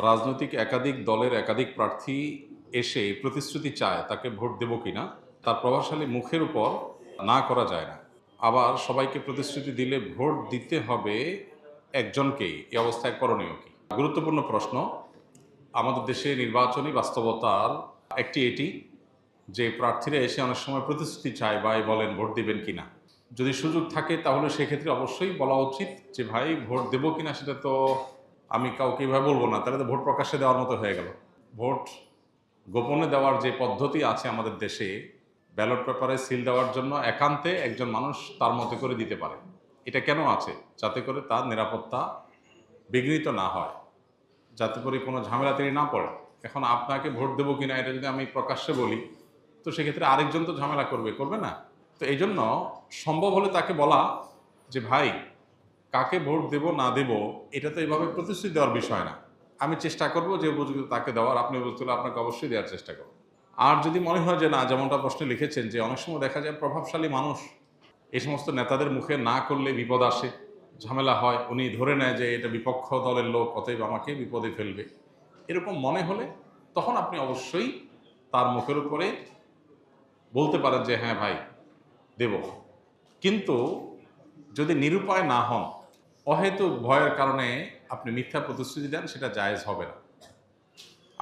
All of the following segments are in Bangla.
রাজনৈতিক একাধিক দলের একাধিক প্রার্থী এসে প্রতিশ্রুতি চায় তাকে ভোট দেব কিনা, তার প্রভাবশালী মুখের উপর না করা যায় না। আবার সবাইকে প্রতিশ্রুতি দিলে ভোট দিতে হবে একজনকেই, এই অবস্থায় করণীয় কি? গুরুত্বপূর্ণ প্রশ্ন। আমাদের দেশে নির্বাচনী বাস্তবতার একটি এটি যে প্রার্থীরা এসে অনেক সময় প্রতিশ্রুতি চায় বা বলেন ভোট দিবেন কিনা। যদি সুযোগ থাকে তাহলে সেক্ষেত্রে অবশ্যই বলা উচিত যে ভাই ভোট দেবো কিনা সেটা তো আমি কাউকে এভাবে বলবো না, তাহলে তো ভোট প্রকাশ্যে দেওয়ার মতো হয়ে গেল। ভোট গোপনে দেওয়ার যে পদ্ধতি আছে আমাদের দেশে, ব্যালট পেপারে সিল দেওয়ার জন্য একান্তে একজন মানুষ তার মতো করে দিতে পারে। এটা কেন আছে? যাতে করে তার নিরাপত্তা বিঘ্নিত না হয়, যাতে করে কোনো ঝামেলা তিনি না পড়ে। এখন আপনাকে ভোট দেবো কিনা এটা যদি আমি প্রকাশ্যে বলি, তো সেক্ষেত্রে আরেকজন তো ঝামেলা করবে না? তো এই জন্য সম্ভব হলে তাকে বলা যে ভাই, কাকে ভোট দেব না দেব এটা তো এইভাবে প্রতিশ্রুতি দেওয়ার বিষয় না। আমি চেষ্টা করব যে উপযুক্ত তাকে দেওয়ার, আপনি উপযুক্ত হলে আপনাকে অবশ্যই দেওয়ার চেষ্টা করব। আর যদি মনে হয় যে না, যেমনটা প্রশ্নে লিখেছেন যে অনেক সময় দেখা যায় প্রভাবশালী মানুষ এই সমস্ত নেতাদের মুখে না করলে বিপদ আসে, ঝামেলা হয়, উনি ধরে নেয় যে এটা বিপক্ষ দলের লোক, অতএব আমাকে বিপদে ফেলবে, এরকম মনে হলে তখন আপনি অবশ্যই তার মুখের উপরে বলতে পারেন যে হ্যাঁ ভাই দেব। কিন্তু যদি নিরুপায় না হন, অহেতুক ভয়ের কারণে আপনি মিথ্যা প্রতিশ্রুতি দেন, সেটা জায়েজ হবে না।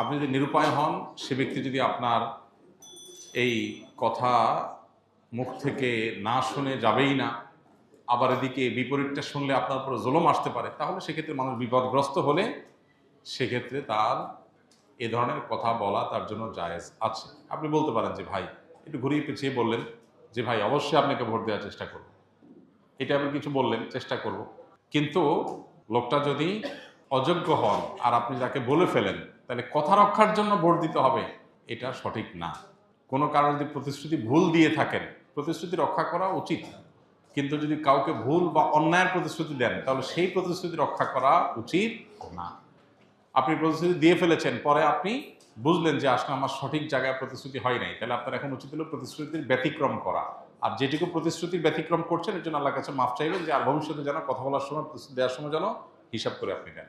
আপনি যদি নিরুপায় হন, সে ব্যক্তি যদি আপনার এই কথা মুখ থেকে না শুনে যাবেই না, আবার এদিকে বিপরীতটা শুনলে আপনার উপরে জুলুম আসতে পারে, তাহলে সেক্ষেত্রে মানুষ বিপদগ্রস্ত হলে সেক্ষেত্রে তার এ ধরনের কথা বলা তার জন্য জায়েজ আছে। আপনি বলতে পারেন যে ভাই, একটু ঘুরিয়ে পেঁচিয়ে বললেন যে ভাই অবশ্যই আপনাকে ভোট দেওয়ার চেষ্টা করব, এটা আপনি কিছু বললেন চেষ্টা করব। কিন্তু লোকটা যদি অযোগ্য হন আর আপনি যাকে বলে ফেলেন, তাহলে কথা রক্ষার জন্য ভোট দিতে হবে, এটা সঠিক না। কোনো কারণে যদি প্রতিশ্রুতি ভুল দিয়ে থাকেন, প্রতিশ্রুতি রক্ষা করা উচিত। কিন্তু যদি কাউকে ভুল বা অন্যায়ের প্রতিশ্রুতি দেন, তাহলে সেই প্রতিশ্রুতি রক্ষা করা উচিত না। আপনি প্রতিশ্রুতি দিয়ে ফেলেছেন, পরে আপনি বুঝলেন যে আসলে আমার সঠিক জায়গায় প্রতিশ্রুতি হয় নাই, তাহলে আপনার এখন উচিত হলো প্রতিশ্রুতির ব্যতিক্রম করা। আর যেটুকু প্রতিশ্রুতির ব্যতিক্রম করছেন এর জন্য আল্লাহর কাছে মাফ চাইবেন, যে আর ভবিষ্যতে যেন কথা বলার সময়, প্রতিশ্রুতি দেওয়ার সময় যেন হিসাব করে আপনি দেন।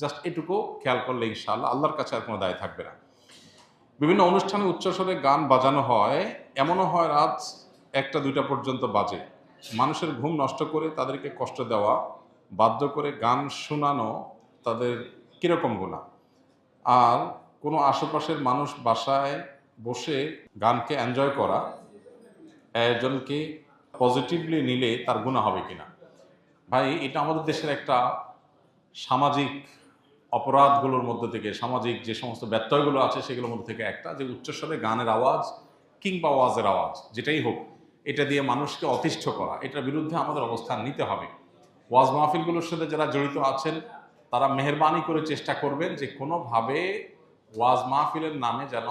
জাস্ট এটুকু খেয়াল করলে ইনশাআল্লাহ আল্লাহর কাছে আর কোনো দায় থাকবে না। বিভিন্ন অনুষ্ঠানে উচ্চস্বরে গান বাজানো হয়, এমনও হয় রাত 1টা 2টা পর্যন্ত বাজে। মানুষের ঘুম নষ্ট করে তাদেরকে কষ্ট দেওয়া, বাধ্য করে গান শোনানো তাদের কীরকম গুনাহ? আর কোনো আশেপাশের মানুষ বাসায় বসে গানকে এনজয় করা আয়োজনকে পজিটিভলি নিলে তার গুনাহ হবে কিনা? ভাই, এটা আমাদের দেশের একটা সামাজিক অপরাধগুলোর মধ্যে থেকে, সামাজিক যে সমস্ত ব্যত্যয়গুলো আছে সেগুলোর মধ্যে থেকে একটা, যে উচ্চস্বরে গানের আওয়াজ কিংবা ওয়াজের আওয়াজ যেটাই হোক, এটা দিয়ে মানুষকে অতিষ্ঠ করা, এটার বিরুদ্ধে আমাদের অবস্থান নিতে হবে। ওয়াজ মাহফিলগুলোর সাথে যারা জড়িত আছেন তারা মেহেরবানি করে চেষ্টা করবেন যে কোনোভাবে ওয়াজ মাহফিলের নামে যেন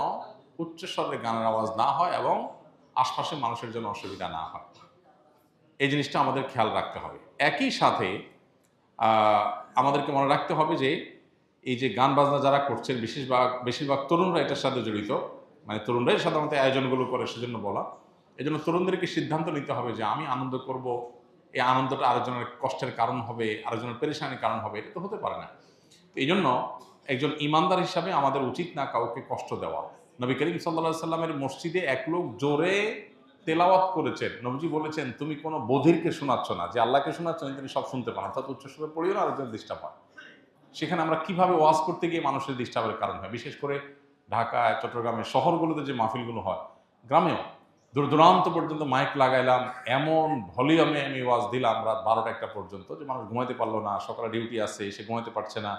উচ্চস্বরে গানের আওয়াজ না হয় এবং আশপাশের মানুষের জন্য অসুবিধা না হয়। এই জিনিসটা আমাদের খেয়াল রাখতে হবে। একই সাথে আহ, আমাদেরকে মনে রাখতে হবে যে এই যে গান বাজনা যারা করছেন, বেশিরভাগ তরুণরা এটার সাথে জড়িত, মানে তরুণরাই সাধারণত আয়োজনগুলো করে, সেজন্য বলা। এই জন্য তরুণদেরকে সিদ্ধান্ত নিতে হবে যে আমি আনন্দ করব, এই আনন্দটা আরেকজনের কষ্টের কারণ হবে, আরেকজনের পেরেশানির কারণ হবে, এটা তো হতে পারে না। তো এই জন্য একজন ইমানদার হিসাবে আমাদের উচিত না কাউকে কষ্ট দেওয়া। নবী করিম সাল্লাল্লাহু সাল্লামের মসজিদে এক লোক জোরে তেলাওয়াত করেছেন, নবীজি বলেছেন তুমি কোনো বধিরকে শোনাচ্ছ না, যে আল্লাহকে শোনাচ্ছেন তিনি সব শুনতে পান, অর্থাৎ উচ্চস্বরে পড়িও না, আরেকজন ডিস্টার্ব হয়। সেখানে আমরা কিভাবে ওয়াজ করতে গিয়ে মানুষের ডিস্টার্বের কারণ হয়, বিশেষ করে ঢাকায়, চট্টগ্রামে, শহরগুলোতে যে মাহফিলগুলো হয়, গ্রামেও দূর দূরান্ত পর্যন্ত মাইক লাগাইলাম, এমন ভলিউমে আমি ওয়াজ দিলাম রাত 12টা 1টা পর্যন্ত, যে মানুষ ঘুমাইতে পারলো না, সকালে ডিউটি আছে, সে ঘুমাইতে পারছে না,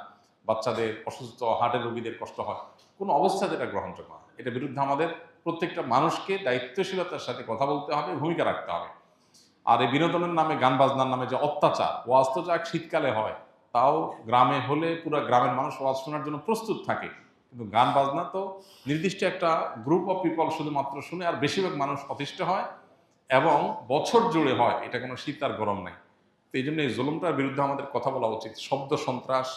বাচ্চাদের অসুস্থ, হার্টের রোগীদের কষ্ট হয়। কোনো অবস্থাতে এটা গ্রহণযোগ্য না। এটার বিরুদ্ধে আমাদের প্রত্যেকটা মানুষকে দায়িত্বশীলতার সাথে কথা বলতে হবে, ভূমিকা রাখতে হবে। আর এই বিনোদনের নামে, গান বাজনার নামে যে অত্যাচার, ওয়াজ তো যাক শীতকালে হয়, তাও গ্রামে হলে পুরো গ্রামের মানুষ ওয়াজ শোনার জন্য প্রস্তুত থাকে, কিন্তু গান বাজনা তো নির্দিষ্ট একটা গ্রুপ অফ পিপল শুধুমাত্র শুনে, আর বেশিরভাগ মানুষ অতিষ্ঠ হয় এবং বছর জুড়ে হয়, এটা কোনো শীত আর গরম নাই। তো এই জন্য এই জুলুমটার বিরুদ্ধে আমাদের কথা বলা উচিত। শব্দ সন্ত্রাস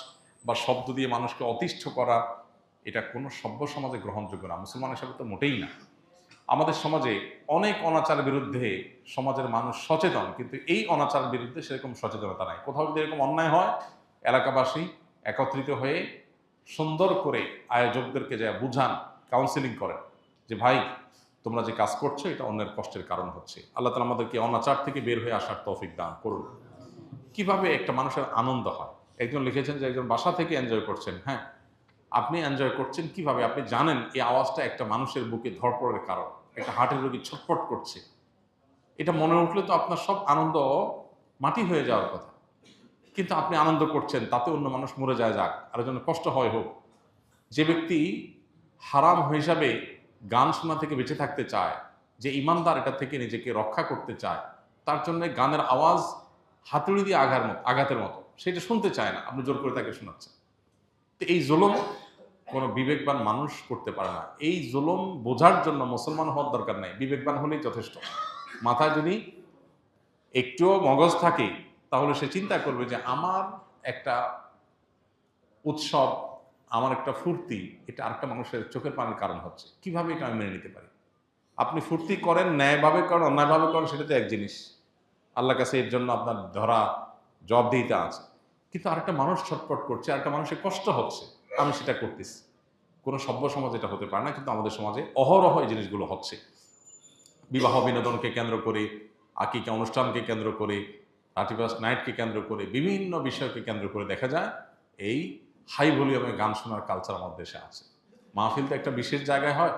বা শব্দ দিয়ে মানুষকে অতিষ্ঠ করা, এটা কোনো সভ্য সমাজে গ্রহণযোগ্য না, মুসলমান হিসাবে তো মোটেই না। আমাদের সমাজে অনেক অনাচারের বিরুদ্ধে সমাজের মানুষ সচেতন, কিন্তু এই অনাচারের বিরুদ্ধে সেরকম সচেতনতা নাই। কোথাও যদি এরকম অন্যায় হয়, এলাকাবাসী একত্রিত হয়ে সুন্দর করে আয়োজকদেরকে যা বুঝান, কাউন্সিলিং করেন যে ভাই তোমরা যে কাজ করছো এটা অন্যের কষ্টের কারণ হচ্ছে। আল্লাহ তাআলা আমাদেরকে অনাচার থেকে বের হয়ে আসার তৌফিক দান করুন। কিভাবে একটা মানুষের আনন্দ হয়? একজন লিখেছেন যে একজন বাসা থেকে এনজয় করছেন। হ্যাঁ, আপনি এনজয় করছেন কিভাবে? আপনি জানেন এই আওয়াজটা একটা মানুষের বুকে ধড়পড়ের কারণ, একটা হার্টের রোগী ছটফট করছে। এটা মনে উঠলে তো আপনার সব আনন্দ মাটি হয়ে যাওয়ার কথা। কিন্তু আপনি আনন্দ করছেন, তাতে অন্য মানুষ মরে যায় যাক, আরেকজনের কষ্ট হয় হোক। যে ব্যক্তি হারাম হিসাবে গান শোনা থেকে বেঁচে থাকতে চায়, যে ইমানদার এটা থেকে নিজেকে রক্ষা করতে চায়, তার জন্য গানের আওয়াজ হাতুড়ি দিয়ে আঘাতের মতো, সেটা শুনতে চায় না, আপনি জোর করে তাকে শোনাচ্ছেন। তো এই জুলুম কোনো বিবেকবান মানুষ করতে পারে না। এই জুলুম বোঝার জন্য মুসলমান হওয়ার দরকার নাই, বিবেকবান হলেই যথেষ্ট। মাথায় যদি একটুও মগজ থাকে তাহলে সে চিন্তা করবে যে আমার একটা উৎসব, আমার একটা ফুর্তি, এটা আরেকটা মানুষের চোখের পানির কারণ হচ্ছে, কিভাবে এটা আমি মেনে নিতে পারি? আপনি ফুর্তি করেন, ন্যায়ভাবে করেন, অন্যায়ভাবে করেন, সেটা তো এক জিনিস। আল্লাহর কাছে এর জন্য আপনার ধরা জবাবদিহিতা আছে। কিন্তু আরেকটা মানুষ ছটফট করছে, আরেকটা মানুষের কষ্ট হচ্ছে, আমি সেটা করতেছি। কোনো সভ্য সমাজ এটা হতে পারে না, কিন্তু আমাদের সমাজে অহরহ এই জিনিসগুলো হচ্ছে। বিবাহ বিনোদনকে কেন্দ্র করে, আকিকা অনুষ্ঠানকে কেন্দ্র করে, 31st নাইটকে কেন্দ্র করে, বিভিন্ন বিষয়কে কেন্দ্র করে দেখা যায় এই হাই ভলিউমে গান শোনার কালচার আমাদের দেশে আছে। মাহফিল তো একটা বিশেষ জায়গায় হয়,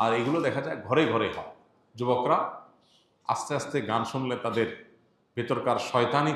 আর এগুলো দেখা যায় ঘরে ঘরে হয়। যুবকরা আস্তে আস্তে গান শুনলে তাদের ভেতরকার শয়তানি